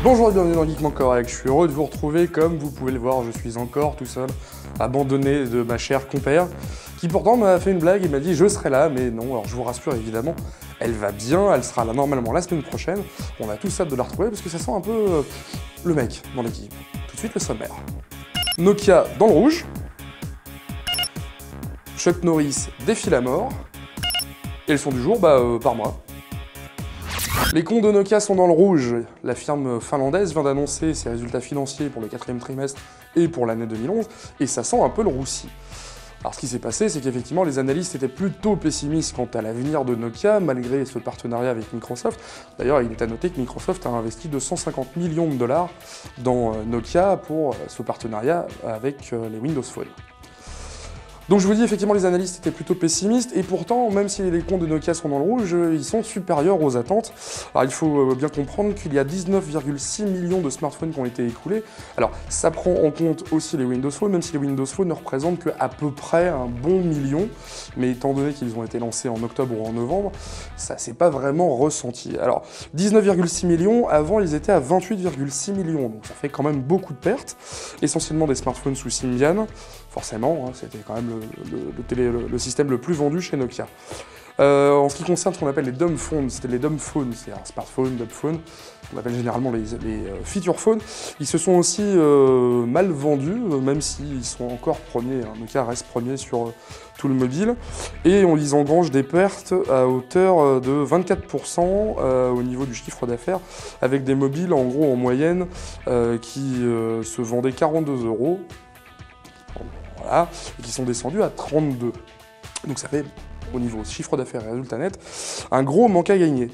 Bonjour et bienvenue dans Geekement Correct, je suis heureux de vous retrouver. Comme vous pouvez le voir, je suis encore tout seul, abandonné de ma chère compère, qui pourtant m'a fait une blague et m'a dit je serai là, mais non, alors je vous rassure évidemment, elle va bien, elle sera là normalement la semaine prochaine. On a tous hâte de la retrouver parce que ça sent un peu le mec dans l'équipe. Tout de suite le sommaire. Nokia dans le rouge, Chuck Norris défile à mort, et le son du jour, par moi. Les comptes de Nokia sont dans le rouge. La firme finlandaise vient d'annoncer ses résultats financiers pour le 4e trimestre et pour l'année 2011, et ça sent un peu le roussi. Alors ce qui s'est passé, c'est qu'effectivement les analystes étaient plutôt pessimistes quant à l'avenir de Nokia, malgré ce partenariat avec Microsoft. D'ailleurs, il est à noter que Microsoft a investi 250 millions de dollars dans Nokia pour ce partenariat avec les Windows Phone. Donc je vous dis, effectivement, les analystes étaient plutôt pessimistes, et pourtant, même si les comptes de Nokia sont dans le rouge, ils sont supérieurs aux attentes. Alors il faut bien comprendre qu'il y a 19,6 millions de smartphones qui ont été écoulés. Alors ça prend en compte aussi les Windows Phone, même si les Windows Phone ne représentent qu'à peu près un bon million, mais étant donné qu'ils ont été lancés en octobre ou en novembre, ça s'est pas vraiment ressenti. Alors 19,6 millions, avant ils étaient à 28,6 millions, donc ça fait quand même beaucoup de pertes, essentiellement des smartphones sous Symbian. Forcément, hein, c'était quand même le système le plus vendu chez Nokia. En ce qui concerne ce qu'on appelle les dumb phones, c'était les dumb phones, c'est un smartphone, dumb phone, on appelle généralement les feature phones, ils se sont aussi mal vendus, même s'ils sont encore premiers, hein. Nokia reste premier sur tout le mobile, et ils engrangent des pertes à hauteur de 24% au niveau du chiffre d'affaires, avec des mobiles en gros en moyenne qui se vendaient 42 €. Voilà, et qui sont descendus à 32. Donc ça fait, au niveau chiffre d'affaires et résultat net, un gros manque à gagner.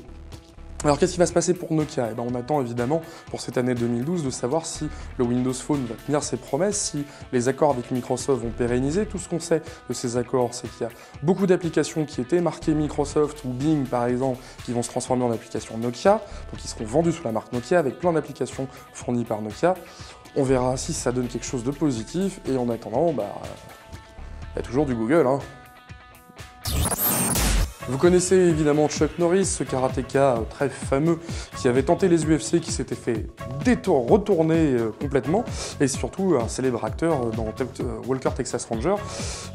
Alors qu'est-ce qui va se passer pour Nokia? Eh ben, on attend évidemment pour cette année 2012 de savoir si le Windows Phone va tenir ses promesses, si les accords avec Microsoft vont pérenniser. Tout ce qu'on sait de ces accords, c'est qu'il y a beaucoup d'applications qui étaient marquées Microsoft ou Bing par exemple, qui vont se transformer en applications Nokia, donc qui seront vendues sous la marque Nokia avec plein d'applications fournies par Nokia. On verra si ça donne quelque chose de positif, et en attendant, il y a toujours du Google, hein. Vous connaissez évidemment Chuck Norris, ce karatéka très fameux qui avait tenté les UFC, qui s'était fait retourner complètement, et surtout un célèbre acteur dans Walker Texas Ranger.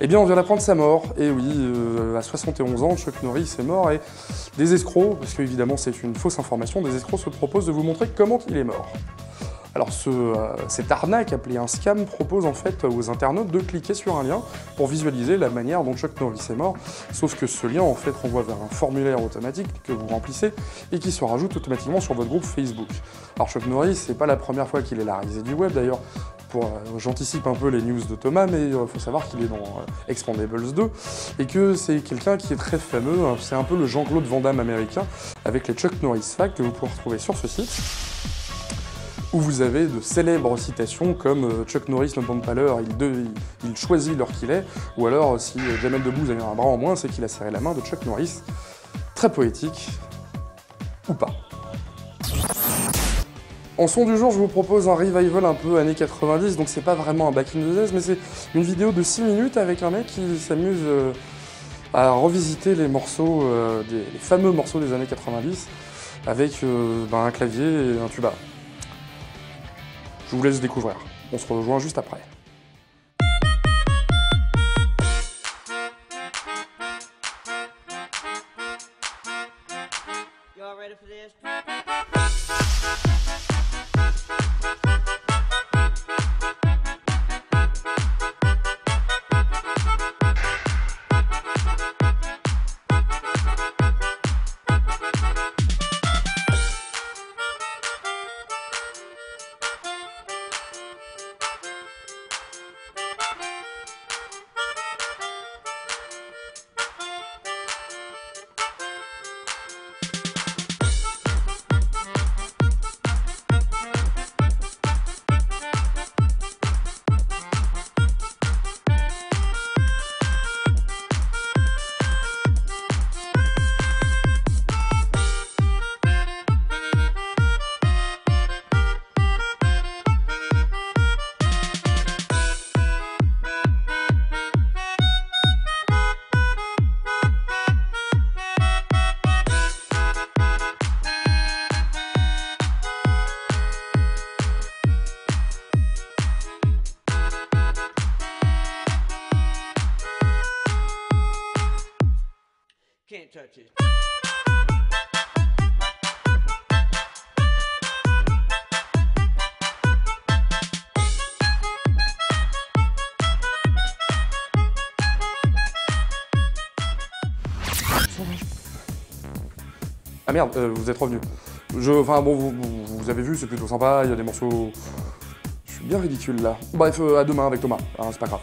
Eh bien, on vient d'apprendre sa mort, et oui, à 71 ans, Chuck Norris est mort, et des escrocs, parce qu'évidemment c'est une fausse information, des escrocs se proposent de vous montrer comment il est mort. Alors cette arnaque appelée un scam propose en fait aux internautes de cliquer sur un lien pour visualiser la manière dont Chuck Norris est mort, sauf que ce lien en fait renvoie vers un formulaire automatique que vous remplissez et qui se rajoute automatiquement sur votre groupe Facebook. Alors Chuck Norris, c'est pas la première fois qu'il est la risée du web d'ailleurs. J'anticipe un peu les news de Thomas, mais il faut savoir qu'il est dans Expendables 2 et que c'est quelqu'un qui est très fameux, hein. C'est un peu le Jean-Claude Van Damme américain, avec les Chuck Norris Facts que vous pouvez retrouver sur ce site, où vous avez de célèbres citations comme Chuck Norris ne demande pas l'heure, il choisit l'heure qu'il est, ou alors si Jamel Debbouze avait un bras en moins, c'est qu'il a serré la main de Chuck Norris. Très poétique, ou pas. En son du jour, je vous propose un revival un peu années 90, donc c'est pas vraiment un back in the days, mais c'est une vidéo de 6 minutes avec un mec qui s'amuse à revisiter les morceaux, les fameux morceaux des années 90, avec un clavier et un tuba. Je vous laisse découvrir. On se rejoint juste après. papier. Ah merde, vous êtes revenu. Enfin bon, vous avez vu, c'est plutôt sympa, il y a des morceaux... Je suis bien ridicule là. Bref, à demain avec Thomas, hein, c'est pas grave.